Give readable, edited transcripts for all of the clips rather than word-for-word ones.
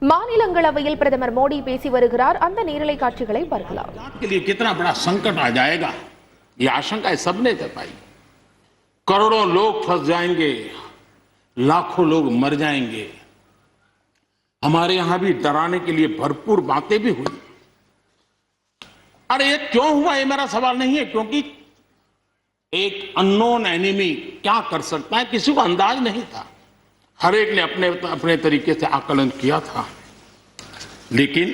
மாநிலங்களவையில் பிரதமர் மோடி பேசி வருகிறார். அந்த நேரலை காட்சிகளை பார்க்கலாம். के लिए कितना बड़ा संकट आ जाएगा ये आशंका सबने जताई। करोड़ों लोग फंस जाएंगे, लाखों लोग मर जाएंगे। हमारे यहां भी डराने के लिए भरपूर बातें भी हुई। अरे ये क्यों हुआ ये मेरा सवाल नहीं है, क्योंकि एक अननोन एनिमी क्या कर सकता है किसी को अंदाज नहीं था। हर एक ने अपने अपने तरीके से आकलन किया था, लेकिन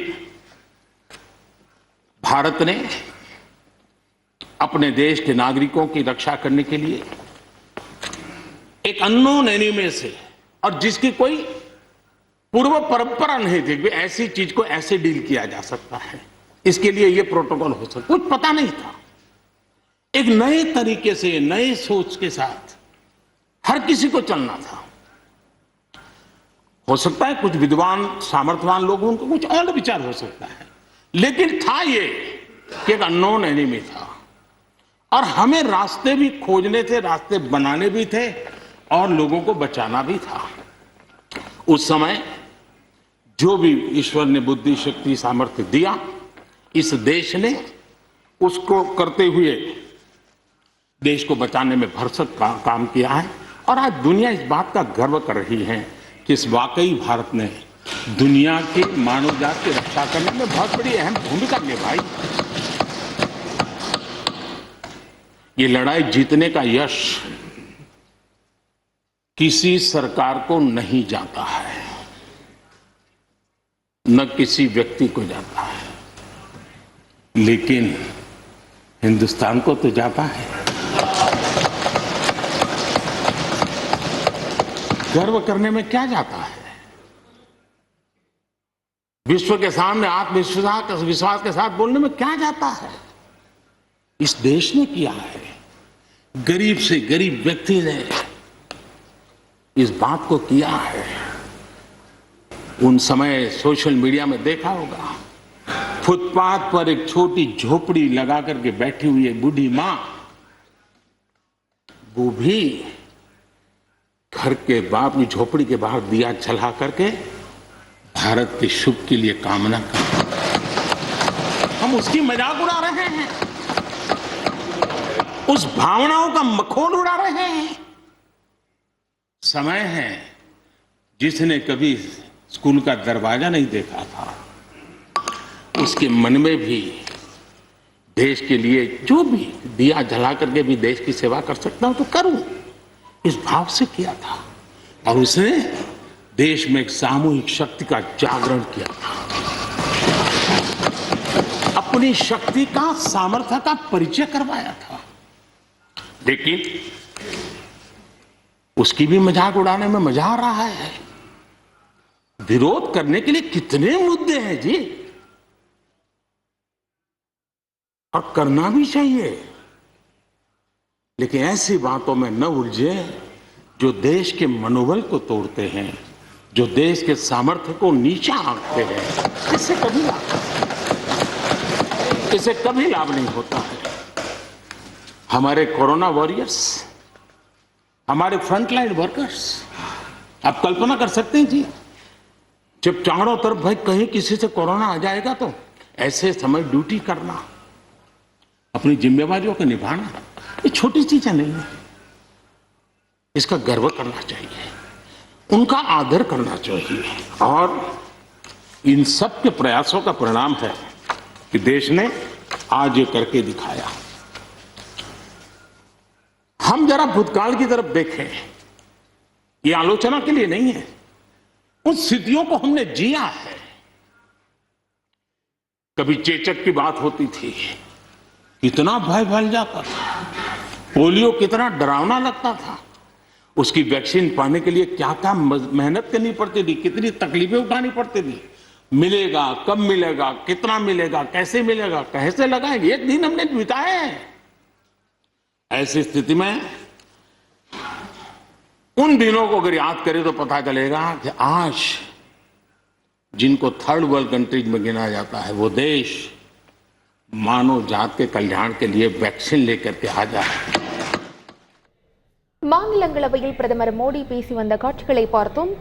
भारत ने अपने देश के नागरिकों की रक्षा करने के लिए एक अननोन एनिमी से, और जिसकी कोई पूर्व परंपरा नहीं थी कि ऐसी चीज को ऐसे डील किया जा सकता है, इसके लिए यह प्रोटोकॉल हो सकता, कुछ पता नहीं था। एक नए तरीके से, नए सोच के साथ हर किसी को चलना था। हो सकता है कुछ विद्वान सामर्थ्यवान लोग उनको कुछ और विचार हो सकता है, लेकिन था ये कि एक अननोन एनिमी था और हमें रास्ते भी खोजने थे, रास्ते बनाने भी थे और लोगों को बचाना भी था। उस समय जो भी ईश्वर ने बुद्धि शक्ति सामर्थ्य दिया, इस देश ने उसको करते हुए देश को बचाने में भरसक काम किया है। और आज दुनिया इस बात का गर्व कर रही है कि इस वाकई भारत ने दुनिया की मानव जात की रक्षा करने में बहुत बड़ी अहम भूमिका निभाई। ये लड़ाई जीतने का यश किसी सरकार को नहीं जाता है, न किसी व्यक्ति को जाता है, लेकिन हिंदुस्तान को तो जाता है। गर्व करने में क्या जाता है? विश्व के सामने आत्मविश्वास के साथ बोलने में क्या जाता है? इस देश ने किया है। गरीब से गरीब व्यक्ति ने इस बात को किया है। उन समय सोशल मीडिया में देखा होगा, फुटपाथ पर एक छोटी झोपड़ी लगा करके बैठी हुई एक बूढ़ी मां, वो भी घर के बाप की झोपड़ी के बाहर दिया जला करके भारत के शुभ के लिए कामना करते। हम उसकी मजाक उड़ा रहे हैं, उस भावनाओं का मखौल उड़ा रहे हैं। समय है, जिसने कभी स्कूल का दरवाजा नहीं देखा था, उसके मन में भी देश के लिए जो भी दिया जला करके भी देश की सेवा कर सकता हूं तो करूं, इस भाव से किया था। और उसने देश में एक सामूहिक शक्ति का जागरण किया था, अपनी शक्ति का, सामर्थ्य का परिचय करवाया था। लेकिन उसकी भी मजाक उड़ाने में मजा आ रहा है। विरोध करने के लिए कितने मुद्दे हैं जी, और करना भी चाहिए, लेकिन ऐसी बातों में न उलझे जो देश के मनोबल को तोड़ते हैं, जो देश के सामर्थ्य को नीचा आंकते हैं। इससे कभी लाभ नहीं होता है। हमारे कोरोना वॉरियर्स, हमारे फ्रंटलाइन वर्कर्स, आप कल्पना कर सकते हैं जी, जब चारों तरफ भाई कहीं किसी से कोरोना आ जाएगा तो ऐसे समय ड्यूटी करना, अपनी जिम्मेवारियों को निभाना, ये छोटी चीजें नहीं है। इसका गर्व करना चाहिए, उनका आदर करना चाहिए, और इन सब के प्रयासों का परिणाम है कि देश ने आज ये करके दिखाया। हम जरा भूतकाल की तरफ देखें, ये आलोचना के लिए नहीं है, उन स्थितियों को हमने जिया है। कभी चेचक की बात होती थी, कितना भय फैल जाता था, पोलियो कितना डरावना लगता था, उसकी वैक्सीन पाने के लिए क्या क्या मेहनत करनी पड़ती थी, कितनी तकलीफें उठानी पड़ती थी। मिलेगा, कब मिलेगा, कितना मिलेगा, कैसे मिलेगा, कैसे लगाएंगे, एक दिन हमने बिताए हैं। ऐसी स्थिति में उन दिनों को अगर याद करें तो पता चलेगा कि आज जिनको थर्ड वर्ल्ड कंट्रीज में गिना जाता है, वो देश मानव जात के कल्याण के लिए वैक्सीन लेकर के आ जाए। மாநிலங்களவையில் பிரதமர் மோடி பேசி வந்த காட்சிகளை பார்த்தோம்.